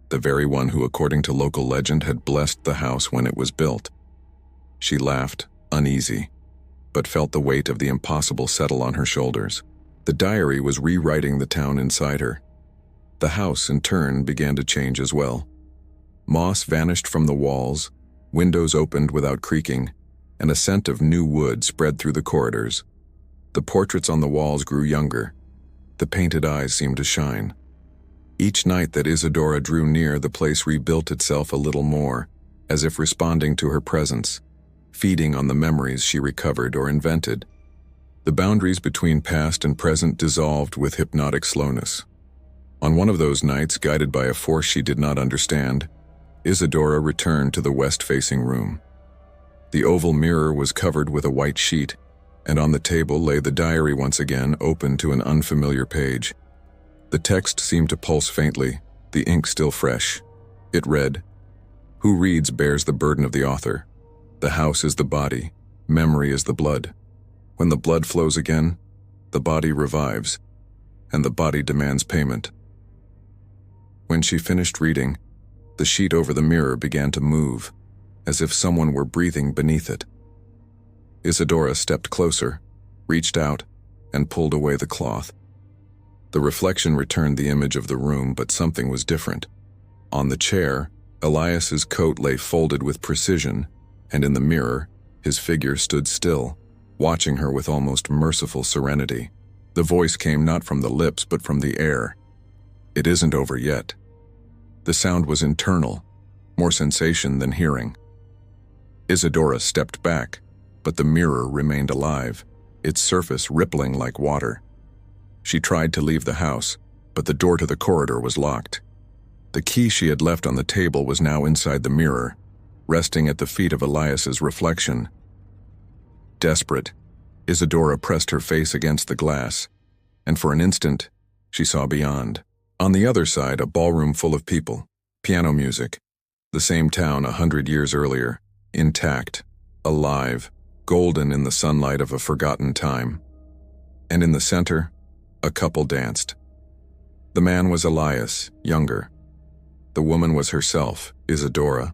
the very one who, according to local legend, had blessed the house when it was built. She laughed, uneasy, but felt the weight of the impossible settle on her shoulders. The diary was rewriting the town inside her. The house, in turn, began to change as well. Moss vanished from the walls, windows opened without creaking, and a scent of new wood spread through the corridors. The portraits on the walls grew younger. The painted eyes seemed to shine. Each night that Isadora drew near, the place rebuilt itself a little more, as if responding to her presence, feeding on the memories she recovered or invented. The boundaries between past and present dissolved with hypnotic slowness. On one of those nights, guided by a force she did not understand, Isadora returned to the west-facing room. The oval mirror was covered with a white sheet, and on the table lay the diary once again, open to an unfamiliar page. The text seemed to pulse faintly, the ink still fresh. It read, "Who reads bears the burden of the author. The house is the body, memory is the blood. When the blood flows again, the body revives, and the body demands payment." When she finished reading, the sheet over the mirror began to move, as if someone were breathing beneath it. Isadora stepped closer, reached out, and pulled away the cloth. The reflection returned the image of the room, but something was different. On the chair, Elias's coat lay folded with precision, and in the mirror, his figure stood still, watching her with almost merciful serenity. The voice came not from the lips, but from the air. "It isn't over yet." The sound was internal, more sensation than hearing. Isadora stepped back, but the mirror remained alive, its surface rippling like water. She tried to leave the house, but the door to the corridor was locked. The key she had left on the table was now inside the mirror, resting at the feet of Elias's reflection. Desperate, Isadora pressed her face against the glass, and for an instant, she saw beyond. On the other side, a ballroom full of people, piano music, the same town 100 years earlier, intact, alive, golden in the sunlight of a forgotten time. And in the center, a couple danced. The man was Elias, younger. The woman was herself, Isadora,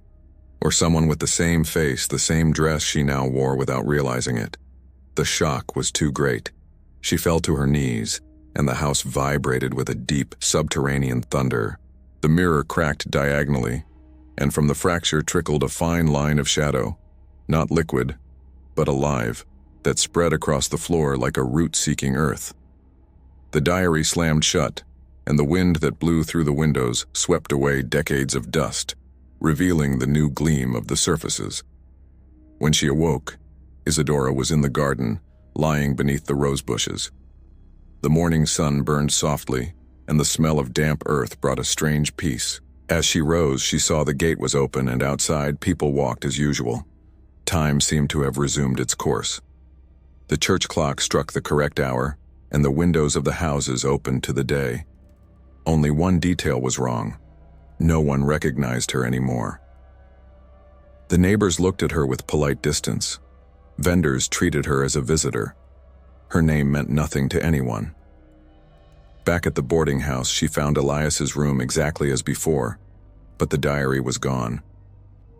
or someone with the same face, the same dress she now wore without realizing it. The shock was too great. She fell to her knees, and the house vibrated with a deep, subterranean thunder. The mirror cracked diagonally, and from the fracture trickled a fine line of shadow, not liquid, but alive, that spread across the floor like a root-seeking earth. The diary slammed shut, and the wind that blew through the windows swept away decades of dust, revealing the new gleam of the surfaces. When she awoke, Isadora was in the garden, lying beneath the rose bushes. The morning sun burned softly, and the smell of damp earth brought a strange peace. As she rose, she saw the gate was open, and outside people walked as usual. Time seemed to have resumed its course. The church clock struck the correct hour, and the windows of the houses opened to the day. Only one detail was wrong. No one recognized her anymore. The neighbors looked at her with polite distance. Vendors treated her as a visitor. Her name meant nothing to anyone. Back at the boarding house, she found Elias's room exactly as before, but the diary was gone.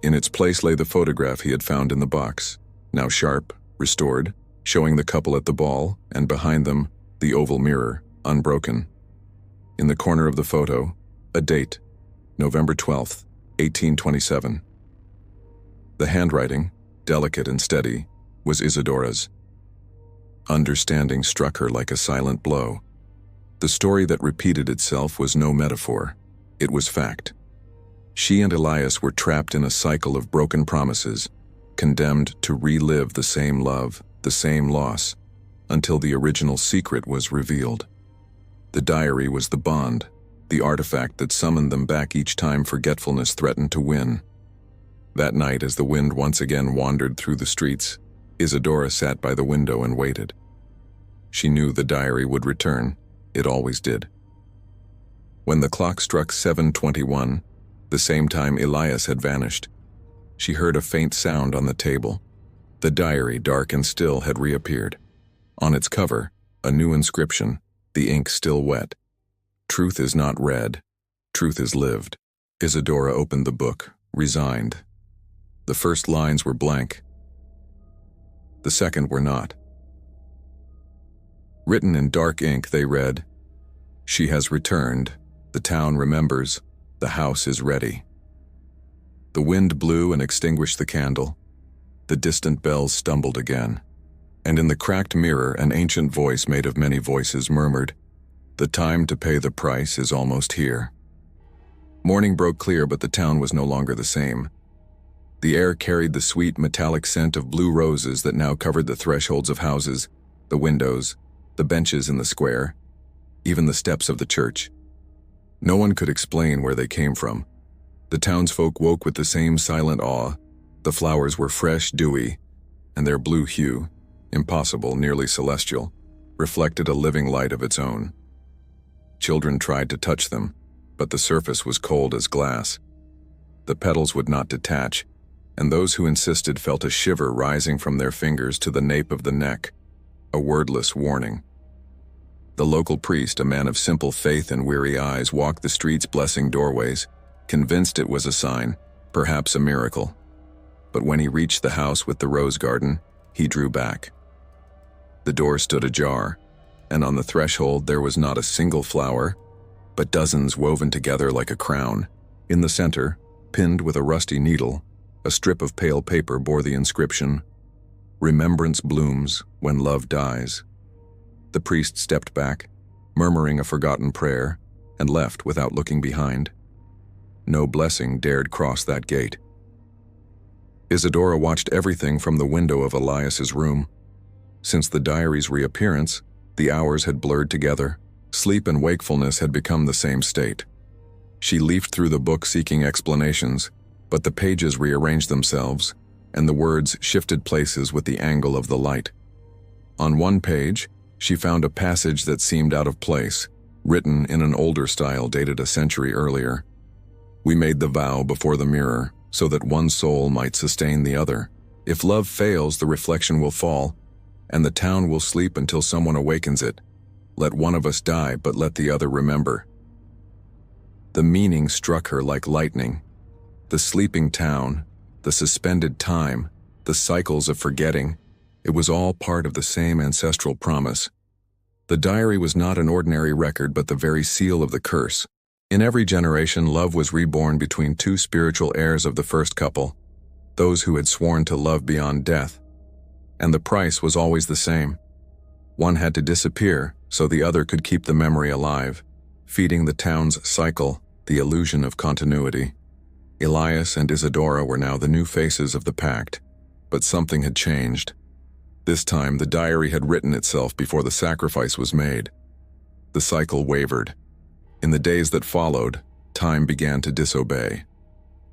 In its place lay the photograph he had found in the box, now sharp, restored, showing the couple at the ball, and behind them, the oval mirror, unbroken. In the corner of the photo, a date, November 12th, 1827. The handwriting, delicate and steady, was Isidora's. Understanding struck her like a silent blow. The story that repeated itself was no metaphor. It was fact. She and Elias were trapped in a cycle of broken promises, condemned to relive the same love, the same loss, until the original secret was revealed. The diary was the bond, the artifact that summoned them back each time forgetfulness threatened to win. That night, as the wind once again wandered through the streets, Isidora sat by the window and waited. She knew the diary would return. It always did. When the clock struck 7:21, the same time Elias had vanished, she heard a faint sound on the table. The diary, dark and still, had reappeared. On its cover, a new inscription, the ink still wet. Truth is not read. Truth is lived. Isidora opened the book, resigned. The first lines were blank. The second were not. Written in dark ink, they read, "She has returned. The town remembers. The house is ready." The wind blew and extinguished the candle. The distant bells stumbled again. And in the cracked mirror, an ancient voice made of many voices murmured, "The time to pay the price is almost here." Morning broke clear, but the town was no longer the same. The air carried the sweet metallic scent of blue roses that now covered the thresholds of houses, the windows, the benches in the square, even the steps of the church. No one could explain where they came from. The townsfolk woke with the same silent awe. The flowers were fresh, dewy, and their blue hue, impossible, nearly celestial, reflected a living light of its own. Children tried to touch them, but the surface was cold as glass. The petals would not detach, and those who insisted felt a shiver rising from their fingers to the nape of the neck, a wordless warning. The local priest, a man of simple faith and weary eyes, walked the streets blessing doorways, convinced it was a sign, perhaps a miracle. But when he reached the house with the rose garden, he drew back. The door stood ajar, and on the threshold there was not a single flower, but dozens woven together like a crown. In the center, pinned with a rusty needle, a strip of pale paper bore the inscription, "Remembrance blooms when love dies." The priest stepped back, murmuring a forgotten prayer, and left without looking behind. No blessing dared cross that gate. Isidora watched everything from the window of Elias's room. Since the diary's reappearance, the hours had blurred together. Sleep and wakefulness had become the same state. She leafed through the book seeking explanations, but the pages rearranged themselves, and the words shifted places with the angle of the light. On one page, she found a passage that seemed out of place, written in an older style dated a century earlier. "We made the vow before the mirror, so that one soul might sustain the other. If love fails, the reflection will fall, and the town will sleep until someone awakens it. Let one of us die, but let the other remember." The meaning struck her like lightning. The sleeping town, the suspended time, the cycles of forgetting, it was all part of the same ancestral promise. The diary was not an ordinary record, but the very seal of the curse. In every generation, love was reborn between two spiritual heirs of the first couple, those who had sworn to love beyond death. And the price was always the same. One had to disappear so the other could keep the memory alive, feeding the town's cycle, the illusion of continuity. Elias and Isidora were now the new faces of the pact, but something had changed. This time, the diary had written itself before the sacrifice was made. The cycle wavered. In the days that followed, time began to disobey.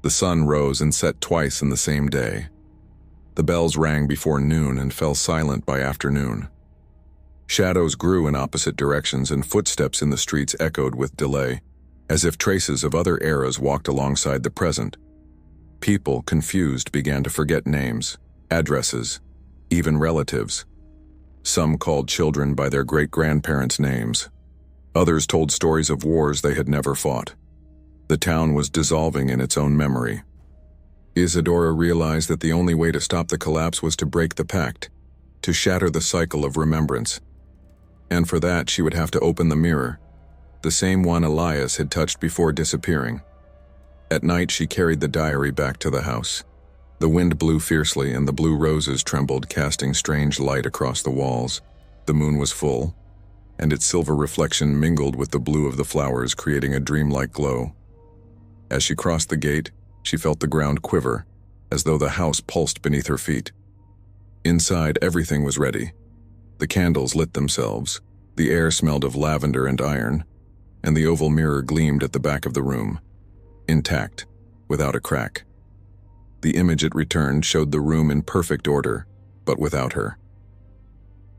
The sun rose and set twice in the same day. The bells rang before noon and fell silent by afternoon. Shadows grew in opposite directions, and footsteps in the streets echoed with delay, as if traces of other eras walked alongside the present. People, confused, began to forget names, addresses, even relatives. Some called children by their great-grandparents' names. Others told stories of wars they had never fought. The town was dissolving in its own memory. Isadora realized that the only way to stop the collapse was to break the pact, to shatter the cycle of remembrance. And for that, she would have to open the mirror, the same one Elias had touched before disappearing. At night, she carried the diary back to the house. The wind blew fiercely and the blue roses trembled, casting strange light across the walls. The moon was full, and its silver reflection mingled with the blue of the flowers, creating a dreamlike glow. As she crossed the gate, she felt the ground quiver, as though the house pulsed beneath her feet. Inside, everything was ready. The candles lit themselves, the air smelled of lavender and iron, and the oval mirror gleamed at the back of the room, intact, without a crack. The image it returned showed the room in perfect order, but without her.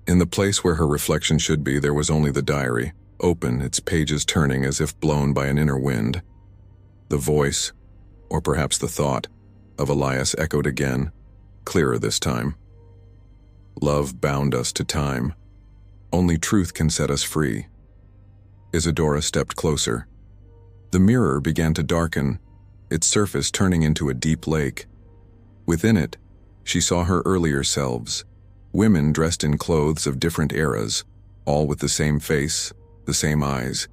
In the place where her reflection should be, there was only the diary, open, its pages turning as if blown by an inner wind. The voice, or perhaps the thought, of Elias echoed again, clearer this time. Love bound us to time. Only truth can set us free. Isadora stepped closer. The mirror began to darken, its surface turning into a deep lake. Within it, she saw her earlier selves, women dressed in clothes of different eras, all with the same face, the same eyes.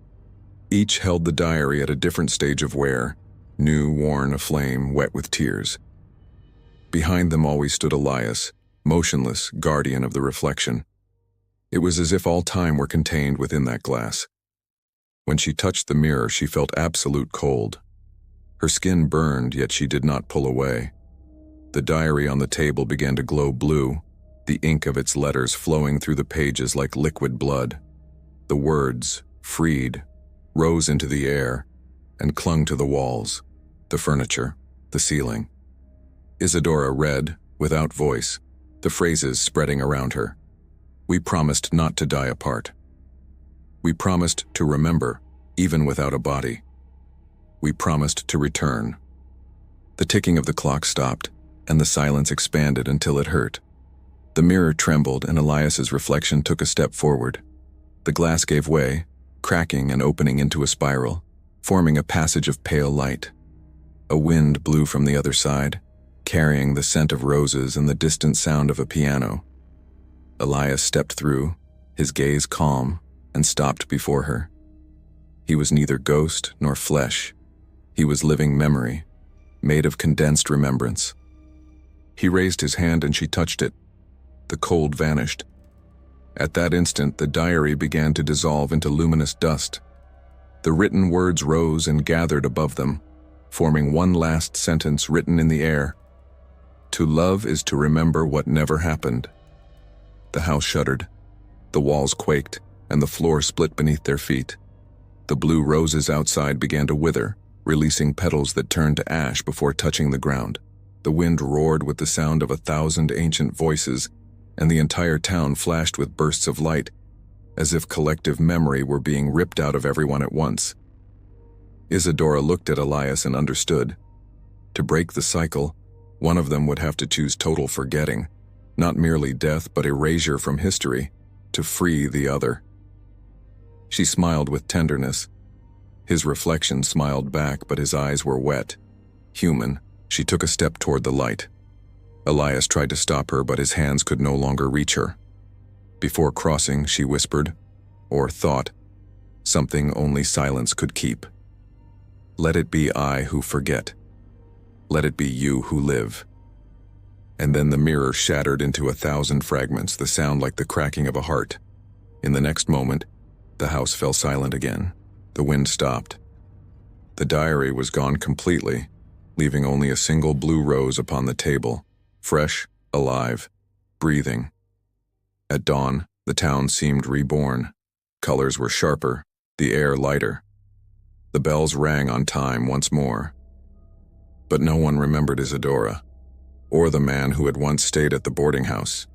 Each held the diary at a different stage of wear, new, worn, aflame, wet with tears. Behind them always stood Elias, motionless, guardian of the reflection. It was as if all time were contained within that glass. When she touched the mirror, she felt absolute cold. Her skin burned, yet she did not pull away. The diary on the table began to glow blue, the ink of its letters flowing through the pages like liquid blood. The words, freed, rose into the air and clung to the walls, the furniture, the ceiling. Isadora read, without voice, the phrases spreading around her. We promised not to die apart. We promised to remember, even without a body. We promised to return. The ticking of the clock stopped, and the silence expanded until it hurt. The mirror trembled, and Elias's reflection took a step forward. The glass gave way, cracking and opening into a spiral, forming a passage of pale light. A wind blew from the other side, carrying the scent of roses and the distant sound of a piano. Elias stepped through, his gaze calm, and stopped before her. He was neither ghost nor flesh. He was living memory, made of condensed remembrance. He raised his hand and she touched it. The cold vanished. At that instant, the diary began to dissolve into luminous dust. The written words rose and gathered above them, forming one last sentence written in the air. To love is to remember what never happened. The house shuddered. The walls quaked, and the floor split beneath their feet. The blue roses outside began to wither, releasing petals that turned to ash before touching the ground. The wind roared with the sound of 1,000 ancient voices, and the entire town flashed with bursts of light, as if collective memory were being ripped out of everyone at once. Isadora looked at Elias and understood. To break the cycle, one of them would have to choose total forgetting, not merely death but erasure from history, to free the other. She smiled with tenderness. His reflection smiled back, but his eyes were wet. Human, she took a step toward the light. Elias tried to stop her, but his hands could no longer reach her. Before crossing, she whispered, or thought, something only silence could keep. Let it be I who forget. Let it be you who live. And then the mirror shattered into 1,000 fragments, the sound like the cracking of a heart. In the next moment, the house fell silent again. The wind stopped. The diary was gone completely, leaving only a single blue rose upon the table, fresh, alive, breathing. At dawn, the town seemed reborn. Colors were sharper, the air lighter. The bells rang on time once more. But no one remembered Isadora, or the man who had once stayed at the boarding house.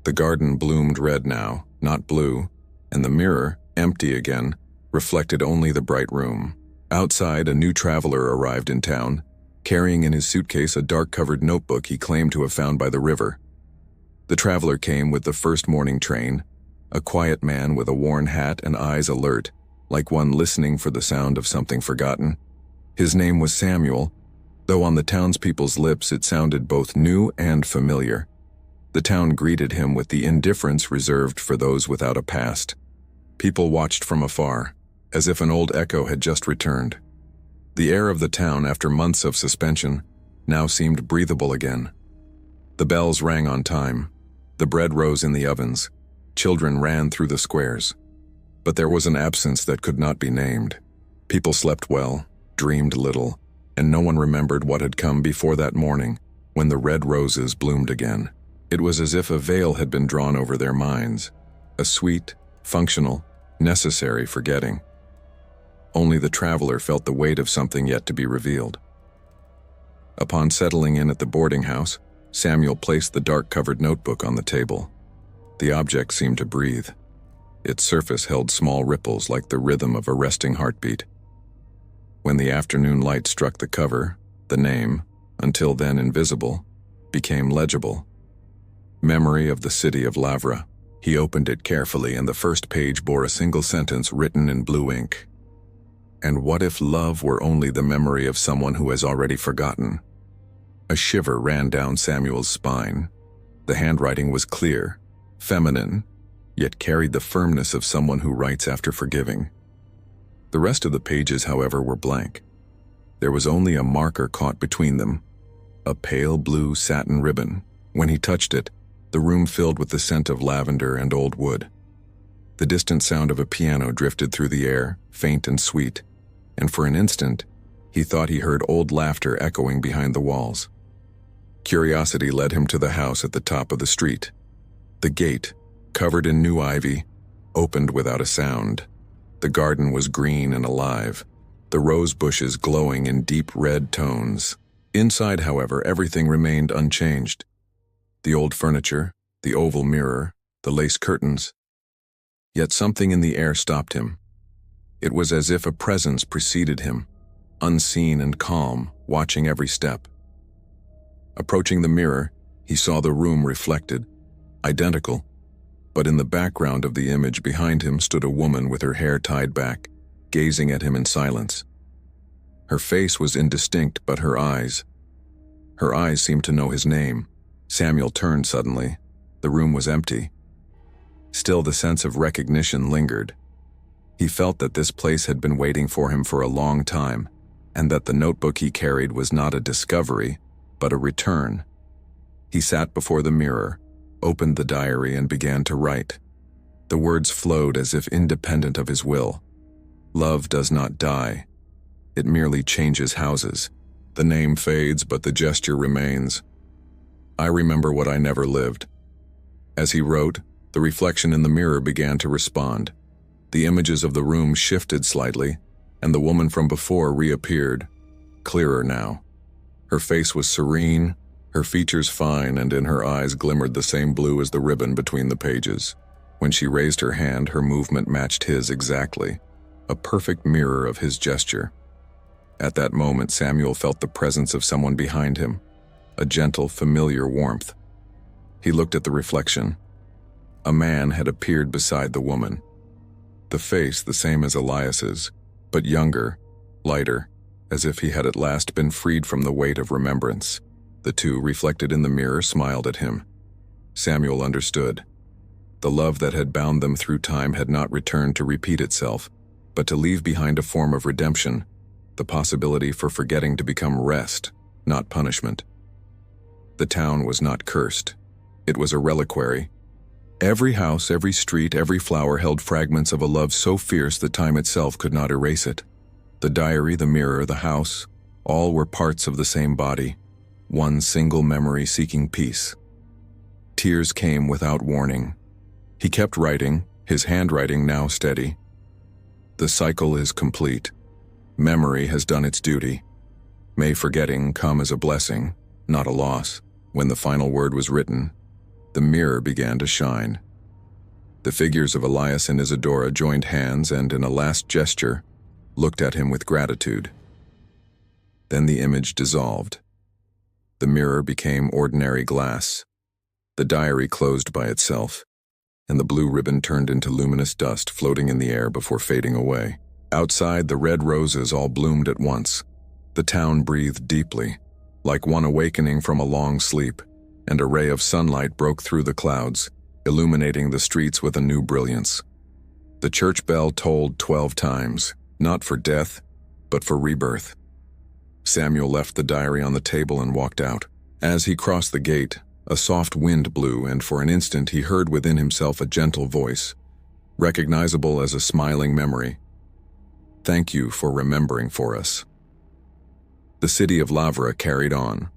The garden bloomed red now, not blue, and the mirror, empty again, reflected only the bright room. Outside, a new traveler arrived in town, carrying in his suitcase a dark-covered notebook he claimed to have found by the river. The traveler came with the first morning train, a quiet man with a worn hat and eyes alert, like one listening for the sound of something forgotten. His name was Samuel, though on the townspeople's lips it sounded both new and familiar. The town greeted him with the indifference reserved for those without a past. People watched from afar, as if an old echo had just returned. The air of the town, after months of suspension, now seemed breathable again. The bells rang on time. The bread rose in the ovens. Children ran through the squares. But there was an absence that could not be named. People slept well, dreamed little, and no one remembered what had come before that morning when the red roses bloomed again. It was as if a veil had been drawn over their minds, a sweet, functional, necessary forgetting. Only the traveler felt the weight of something yet to be revealed. Upon settling in at the boarding house, Samuel placed the dark-covered notebook on the table. The object seemed to breathe. Its surface held small ripples like the rhythm of a resting heartbeat. When the afternoon light struck the cover, the name, until then invisible, became legible. Memory of the city of Lavra. He opened it carefully, and the first page bore a single sentence written in blue ink. And what if love were only the memory of someone who has already forgotten? A shiver ran down Samuel's spine. The handwriting was clear, feminine, yet carried the firmness of someone who writes after forgiving. The rest of the pages, however, were blank. There was only a marker caught between them, a pale blue satin ribbon. When he touched it, the room filled with the scent of lavender and old wood. The distant sound of a piano drifted through the air, faint and sweet, and for an instant, he thought he heard old laughter echoing behind the walls. Curiosity led him to the house at the top of the street. The gate, covered in new ivy, opened without a sound. The garden was green and alive, the rose bushes glowing in deep red tones. Inside, however, everything remained unchanged. The old furniture, the oval mirror, the lace curtains. Yet something in the air stopped him. It was as if a presence preceded him, unseen and calm, watching every step. Approaching the mirror, he saw the room reflected, identical, but in the background of the image behind him stood a woman with her hair tied back, gazing at him in silence. Her face was indistinct, but her eyes seemed to know his name. Samuel turned suddenly. The room was empty. Still, the sense of recognition lingered. He felt that this place had been waiting for him for a long time, and that the notebook he carried was not a discovery, but a return. He sat before the mirror, opened the diary, and began to write. The words flowed as if independent of his will. Love does not die. It merely changes houses. The name fades, but the gesture remains. I remember what I never lived. As he wrote, the reflection in the mirror began to respond. The images of the room shifted slightly, and the woman from before reappeared, clearer now. Her face was serene, her features fine, and in her eyes glimmered the same blue as the ribbon between the pages. When she raised her hand, her movement matched his exactly, a perfect mirror of his gesture. At that moment, Samuel felt the presence of someone behind him, a gentle, familiar warmth. He looked at the reflection. A man had appeared beside the woman. The face the same as Elias's, but younger, lighter, as if he had at last been freed from the weight of remembrance. The two, reflected in the mirror, smiled at him. Samuel understood. The love that had bound them through time had not returned to repeat itself, but to leave behind a form of redemption, the possibility for forgetting to become rest, not punishment. The town was not cursed. It was a reliquary. Every house, every street, every flower held fragments of a love so fierce that time itself could not erase it. The diary, the mirror, the house, all were parts of the same body, one single memory seeking peace. Tears came without warning. He kept writing, his handwriting now steady. The cycle is complete. Memory has done its duty. May forgetting come as a blessing, not a loss. When the final word was written, the mirror began to shine. The figures of Elias and Isadora joined hands and, in a last gesture, looked at him with gratitude. Then the image dissolved. The mirror became ordinary glass. The diary closed by itself, and the blue ribbon turned into luminous dust floating in the air before fading away. Outside, the red roses all bloomed at once. The town breathed deeply, like one awakening from a long sleep, and a ray of sunlight broke through the clouds, illuminating the streets with a new brilliance. The church bell tolled 12 times, not for death, but for rebirth. Samuel left the diary on the table and walked out. As he crossed the gate, a soft wind blew, and for an instant he heard within himself a gentle voice, recognizable as a smiling memory. "Thank you for remembering for us." The city of Lavra carried on.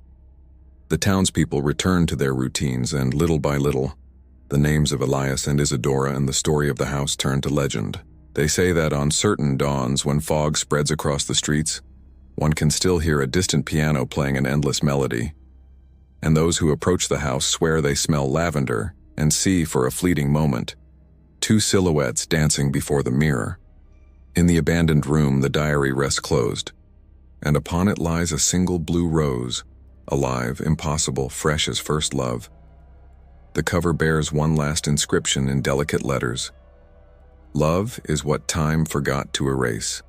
The townspeople returned to their routines, and little by little, the names of Elias and Isadora and the story of the house turned to legend. They say that on certain dawns when fog spreads across the streets, one can still hear a distant piano playing an endless melody. And those who approach the house swear they smell lavender and see, for a fleeting moment, two silhouettes dancing before the mirror. In the abandoned room, the diary rests closed, and upon it lies a single blue rose, alive, impossible, fresh as first love. The cover bears one last inscription in delicate letters. "Love is what time forgot to erase."